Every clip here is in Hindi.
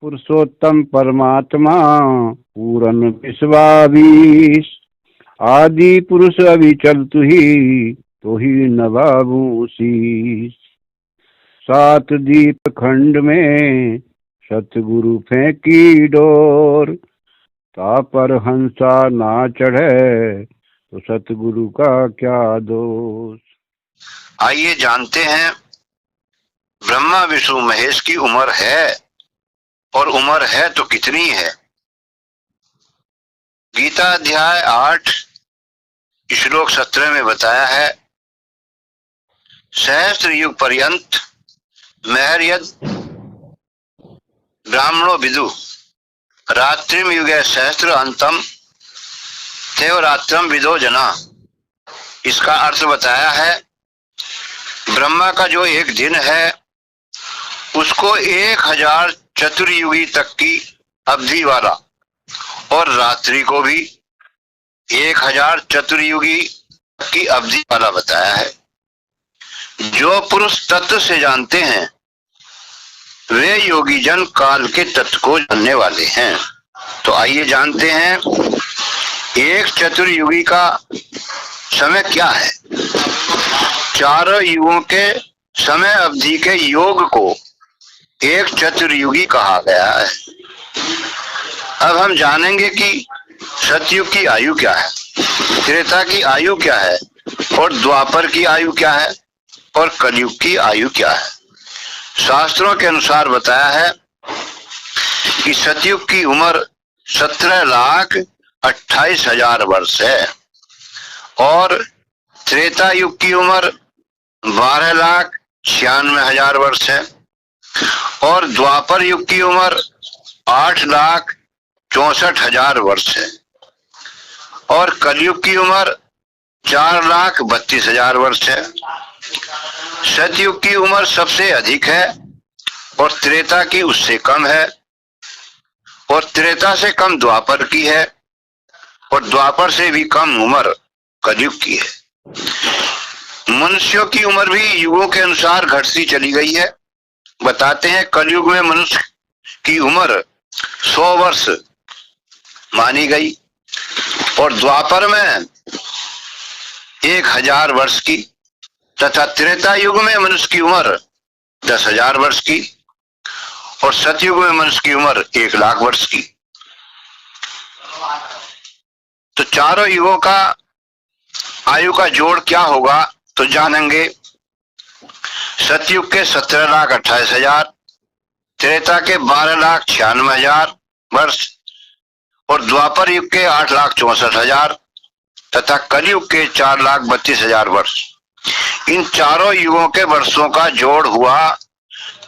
पुरुषोत्तम परमात्मा पूरन विश्वावीश। आदि पुरुष अविचल तुही, तो ही न बाबू शीश। सात दीप खंड में सतगुरु फेंकी डोर। ता पर हंसा ना चढ़े, तो सतगुरु का क्या दोष। आइए जानते हैं ब्रह्मा विष्णु महेश की उम्र है, और उम्र है तो कितनी है। गीता अध्याय 8 श्लोक 17 में बताया है, सहस्त्र युग पर्यंत महर्यद ब्राह्मणो विदु रात्रिम युगे सहस्त्र अंतम तेव रात्रम विदो जना। इसका अर्थ बताया है, ब्रह्मा का जो एक दिन है उसको 1000 चतुर्युगी तक की अवधि वाला, और रात्रि को भी 1000 चतुर्युगी की अवधि वाला बताया है। जो पुरुष तत्व से जानते हैं वे योगी जन काल के तत्व को जानने वाले हैं। तो आइए जानते हैं एक चतुर्युगी का समय क्या है। चारों युगों के समय अवधि के योग को एक चतुर्युगी कहा गया है। अब हम जानेंगे कि सतयुग की आयु क्या है, त्रेता की आयु क्या है, और द्वापर की आयु क्या है, और कलयुग की आयु क्या है। शास्त्रों के अनुसार बताया है कि सतयुग की उम्र 17,28,000 वर्ष है, और त्रेता युग की उम्र 12,96,000 वर्ष है, और द्वापर युग की उम्र 8,64,000 वर्ष है, और कलयुग की उम्र 4,32,000 वर्ष है। सतयुग की उम्र सबसे अधिक है, और त्रेता की उससे कम है, और त्रेता से कम द्वापर की है, और द्वापर से भी कम उम्र कलयुग की है। मनुष्यों की उम्र भी युगों के अनुसार घटती चली गई है। बताते हैं कलयुग में मनुष्य की उम्र 100 वर्ष मानी गई, और द्वापर में 1000 वर्ष की, तथा त्रेता युग में मनुष्य की उम्र 10,000 वर्ष की, और सतयुग में मनुष्य की उम्र 1,00,000 वर्ष की। तो चारों युगों का आयु का जोड़ क्या होगा तो जानेंगे। सतयुग के 17,28,000, त्रेता के 12,96,000 वर्ष, और द्वापर युग के 8,64,000 तथा कलयुग के 4,32,000 वर्ष। इन चारों युगों के वर्षों का जोड़ हुआ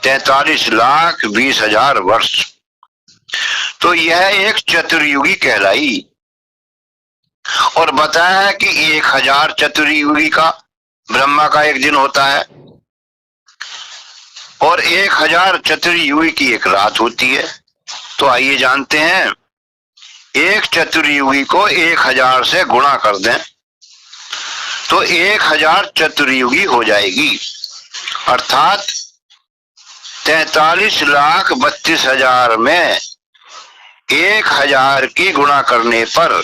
43,20,000 वर्ष। तो यह एक चतुर्युगी कहलाई, और बताया है कि 1000 चतुर्युगी का ब्रह्मा का एक दिन होता है, और 1000 चतुर्युगी की एक रात होती है। तो आइए जानते हैं, एक चतुर्युगी को 1000 से गुणा कर दें तो 1000 चतुर्युगी हो जाएगी, अर्थात 43,32,000 में 1000 की गुणा करने पर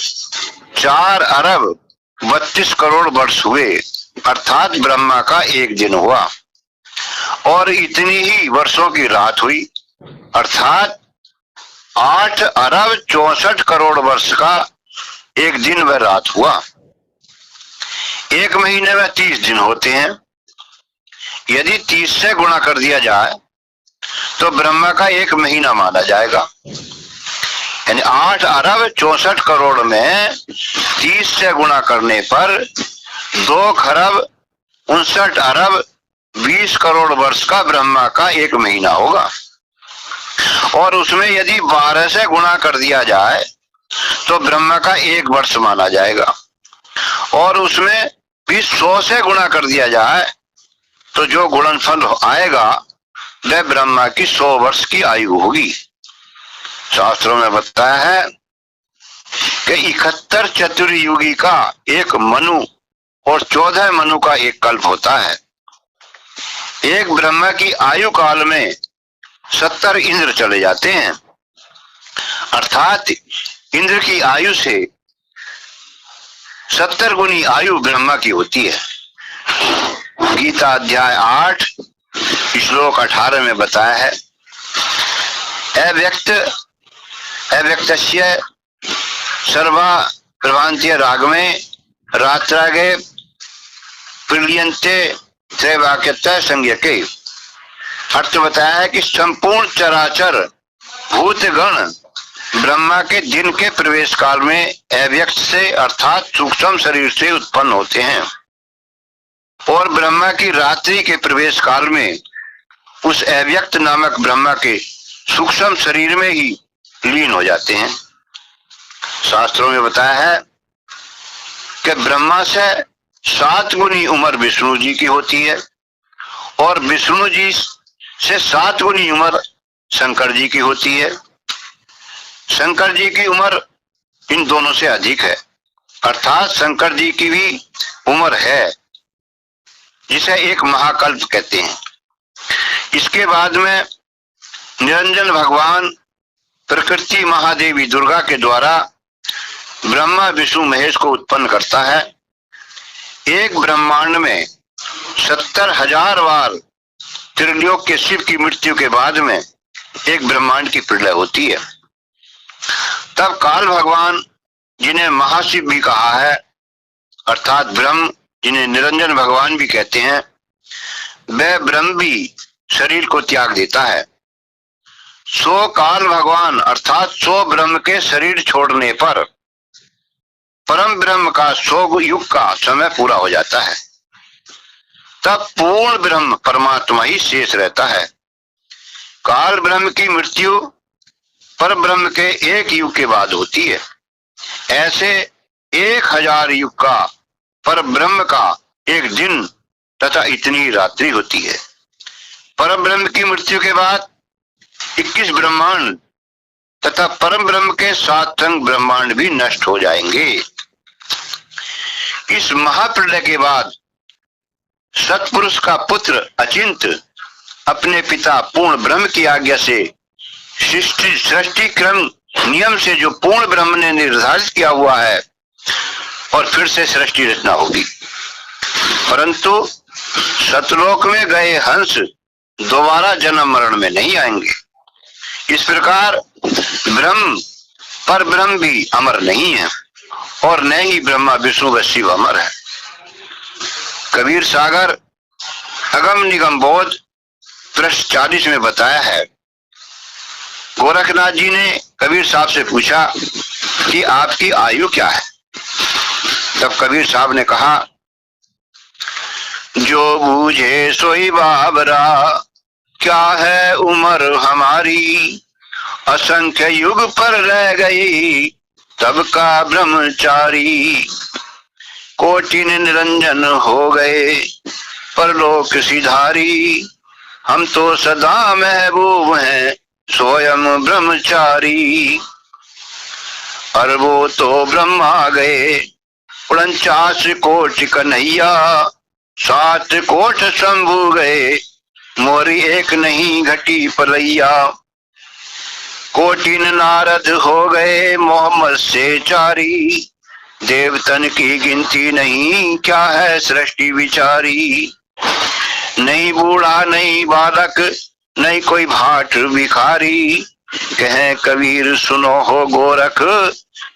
4 अरब 32 करोड़ वर्ष हुए, अर्थात ब्रह्मा का एक दिन हुआ। और इतनी ही वर्षों की रात हुई, अर्थात 8 अरब 64 करोड़ वर्ष का एक दिन व रात हुआ। एक महीने में 30 दिन होते हैं। यदि 30 से गुणा कर दिया जाए तो ब्रह्मा का एक महीना माना जाएगा। यानी 8 अरब 64 करोड़ में 30 से गुणा करने पर 2 खरब 59 अरब 20 करोड़ वर्ष का ब्रह्मा का एक महीना होगा। और उसमें यदि 12 से गुणा कर दिया जाए तो ब्रह्मा का एक वर्ष माना जाएगा, और उसमें भी 100 से गुणा कर दिया जाए तो जो गुणनफल आएगा वह ब्रह्मा की 100 वर्ष की आयु होगी। शास्त्रों में बताया है कि 71 चतुर्युगी का एक मनु और 14 मनु का एक कल्प होता है। एक ब्रह्मा की आयु काल में 70 इंद्र चले जाते हैं, अर्थात इंद्र की आयु से 70 गुनी आयु ब्रह्मा की होती है। गीता अध्याय 8 श्लोक 18 में बताया है, अव्यक्तस्य सर्वा प्रभांत्य रागमे रात्रागे प्रिलियंते त्रैवाक्यता संज्ञके। अर्थ बताया है कि संपूर्ण चराचर भूतगण ब्रह्मा के दिन के प्रवेश काल में अव्यक्त से अर्थात सूक्ष्म शरीर से उत्पन्न होते हैं और ब्रह्मा की रात्रि के प्रवेश काल में उस अव्यक्त नामक ब्रह्मा के सूक्ष्म शरीर में ही लीन हो जाते हैं। शास्त्रों में बताया है कि ब्रह्मा से 7 गुनी उम्र विष्णु जी की होती है और विष्णु जी से 7 गुनी उम्र शंकर जी की होती है। शंकर जी की उम्र इन दोनों से अधिक है, अर्थात शंकर जी की भी उम्र है, जिसे एक महाकल्प कहते हैं। इसके बाद में निरंजन भगवान प्रकृति महादेवी दुर्गा के द्वारा ब्रह्मा विष्णु महेश को उत्पन्न करता है। एक ब्रह्मांड में 70,000 बार त्रिलोक के शिव की मृत्यु के बाद में एक ब्रह्मांड की प्रलय होती है। तब काल भगवान, जिन्हें महाशिव भी कहा है, अर्थात ब्रह्म, जिन्हें निरंजन भगवान भी कहते हैं, वह ब्रह्म भी शरीर को त्याग देता है। सो काल भगवान अर्थात सो ब्रह्म के शरीर छोड़ने पर परम ब्रह्म का 100 युग का समय पूरा हो जाता है। तब पूर्ण ब्रह्म परमात्मा ही शेष रहता है। काल ब्रह्म की मृत्यु पर ब्रह्म के 1 युग के बाद होती है। ऐसे 1000 युग का पर ब्रह्म का 1 दिन तथा इतनी रात्रि होती है। परम ब्रह्म की मृत्यु के बाद 21 ब्रह्मांड तथा परम ब्रह्म के 7 अंग ब्रह्मांड भी नष्ट हो जाएंगे। इस महाप्रलय के बाद सतपुरुष का पुत्र अचिंत अपने पिता पूर्ण ब्रह्म की आज्ञा से सृष्टि क्रम नियम से जो पूर्ण ब्रह्म ने निर्धारित किया हुआ है और फिर से सृष्टि रचना होगी। परंतु सतलोक में गए हंस दोबारा जन्म मरण में नहीं आएंगे। इस प्रकार ब्रह्म पर ब्रह्म भी अमर नहीं है और न ही ब्रह्मा विष्णु व शिव अमर है। कबीर सागर अगम निगम बोध पृष्ठ 40 में बताया है, गोरखनाथ जी ने कबीर साहब से पूछा कि आपकी आयु क्या है। तब कबीर साहब ने कहा, जो बूझे सोई बाबरा, क्या है उम्र हमारी, असंख्य युग पर रह गई तब का ब्रह्मचारी, कोटि निरंजन हो गए परलोक सिधारी, हम तो सदा महबूब हैं स्वयं ब्रह्मचारी। अरबों तो ब्रह्मा गए 49 कोटि कन्हैया, 7 कोट शंभु गए मोरी एक नहीं घटी परैया, कोटिन नारद हो गए मोहम्मद से चारी, देवतन की गिनती नहीं क्या है सृष्टि विचारी, नहीं बूढ़ा नहीं बालक नहीं कोई भाट भिखारी, कहें कबीर सुनो हो गोरख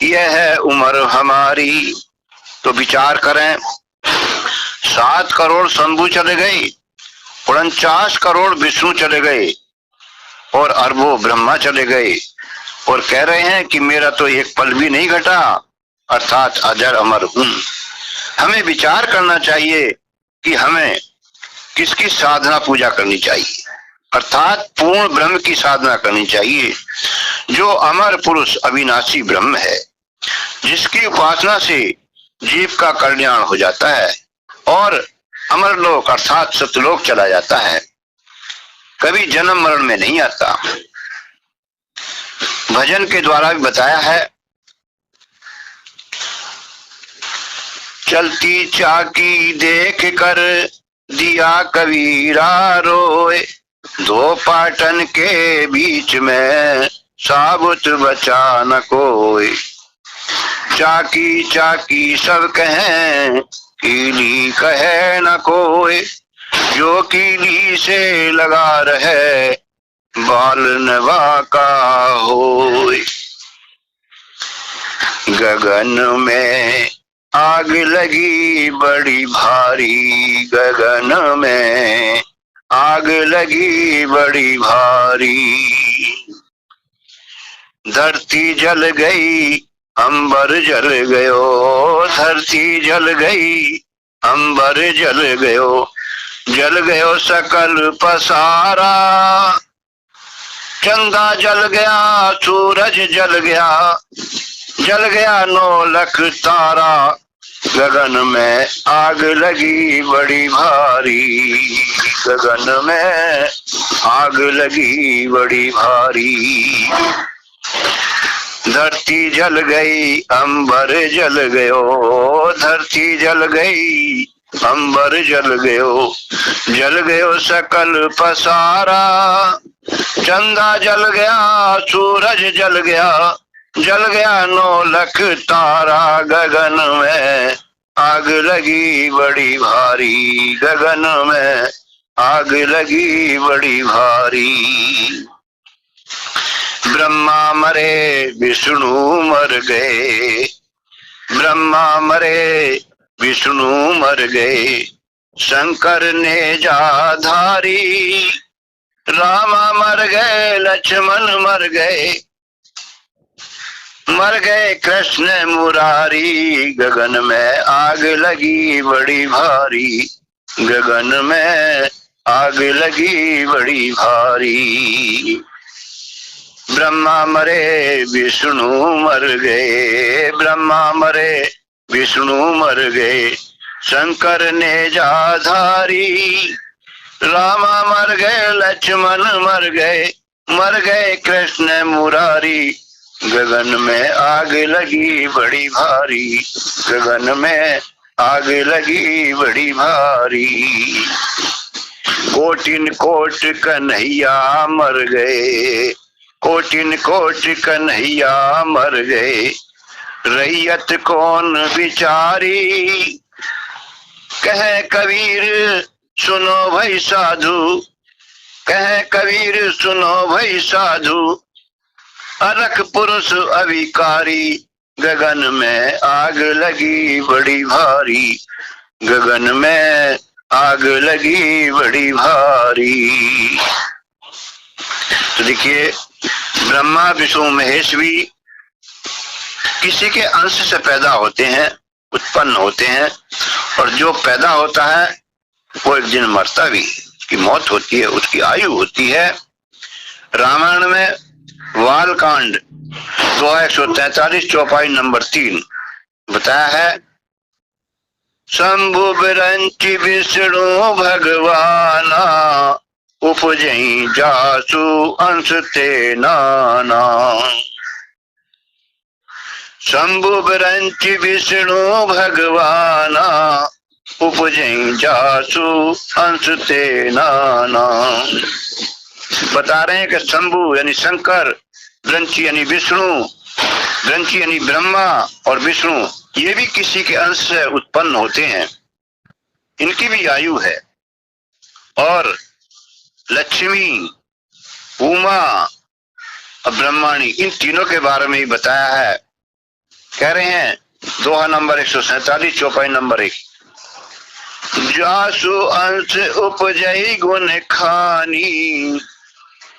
यह है उम्र हमारी। तो विचार करें, 7 करोड़ शंभु चले गए, 49 करोड़ विष्णु चले गए और अरबों ब्रह्मा चले गए और कह रहे हैं कि मेरा तो एक पल भी नहीं घटा, अर्थात अजर अमर हूं। हमें विचार करना चाहिए कि हमें किसकी साधना पूजा करनी चाहिए, अर्थात पूर्ण ब्रह्म की साधना करनी चाहिए, जो अमर पुरुष अविनाशी ब्रह्म है, जिसकी उपासना से जीव का कल्याण हो जाता है और अमरलोक अर्थात सतलोक चला जाता है, कभी जन्म मरण में नहीं आता। भजन के द्वारा भी बताया है, चलती चाकी देख कर दिया कबीरा रोए, दो पाटन के बीच में साबुत बचा न कोई। चाकी चाकी सब कहें, कीली कहे न कोई। जो कीली से लगा रहे, बाल नवा का होय। गगन में आग लगी बड़ी भारी, गगन में आग लगी बड़ी भारी। धरती जल गई अंबर जल गयो, धरती जल गई अंबर जल गयो सकल पसारा। चंदा जल गया सूरज जल गया 9 लाख तारा। गगन में आग लगी बड़ी भारी, गगन में आग लगी बड़ी भारी। धरती जल गई अंबर जल गयो, धरती जल गई अंबर जल गयो सकल पसारा। चंदा जल गया सूरज जल गया 9 लाख तारा। गगन में आग लगी बड़ी भारी, गगन में आग लगी बड़ी भारी। ब्रह्मा मरे विष्णु मर गए, ब्रह्मा मरे विष्णु मर गए। शंकर ने जा धारी, रामा मर गए लक्ष्मण मर गए कृष्ण मुरारी। गगन में आग लगी बड़ी भारी, गगन में आग लगी बड़ी भारी। ब्रह्मा मरे विष्णु मर गए, ब्रह्मा मरे विष्णु मर गए। शंकर ने जा धारी, रामा मर गए लक्ष्मण मर गए कृष्ण मुरारी। गगन में आग लगी बड़ी भारी, गगन में आग लगी बड़ी भारी। कोटिन कोट कन्हैया मर गए, कोटिन कोट कन्हैया मर गए। रैयत कौन बिचारी, कहे कबीर सुनो भाई साधु, कहे कबीर सुनो भाई साधु। अरख पुरुष अविकारी, गगन में आग लगी बड़ी भारी, गगन में आग लगी बड़ी भारी। तो देखिए, ब्रह्मा विष्णु महेश भी किसी के अंश से पैदा होते हैं, उत्पन्न होते हैं, और जो पैदा होता है वो एक दिन मरता भी, उसकी मौत होती है, उसकी आयु होती है। रामायण में बालकांड 143 चौपाई नंबर 3 बताया है, शंभु बिरंच विष्णु भगवाना, उपजई जासु अंश ते नाना। शंभु बिरंच विष्णु भगवाना, उपजई जासु अंश ते नाना। बता रहे हैं कि शंभु यानी शंकर, ब्रंची यानी विष्णु, ब्रंची यानी ब्रह्मा और विष्णु, ये भी किसी के अंश से उत्पन्न होते हैं, इनकी भी आयु है। और लक्ष्मी, उमा और ब्रह्माणी, इन तीनों के बारे में ही बताया है। कह रहे हैं दोहा नंबर 147 चौपाई नंबर 1, जासु अंश उपजई गुण खानी,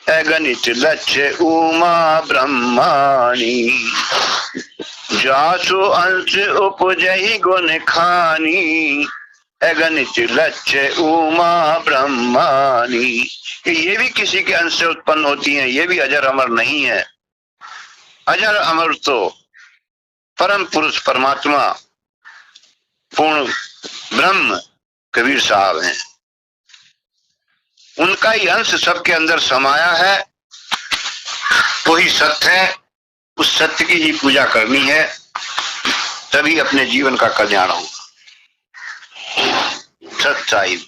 अगणित लक्ष्य उमा ब्रह्माणी। जासु अंश उपजई गुण खानी, अगणित लक्ष्य उमा ब्रह्माणी। ये भी किसी के अंश से उत्पन्न होती हैं, ये भी अजर अमर नहीं है। अजर अमर तो परम पुरुष परमात्मा पूर्ण ब्रह्म कबीर साहब हैं, उनका ही अंश सबके अंदर समाया है। वही सत्य है, उस सत्य की ही पूजा करनी है, तभी अपने जीवन का कल्याण होगा। सत्य साहिब।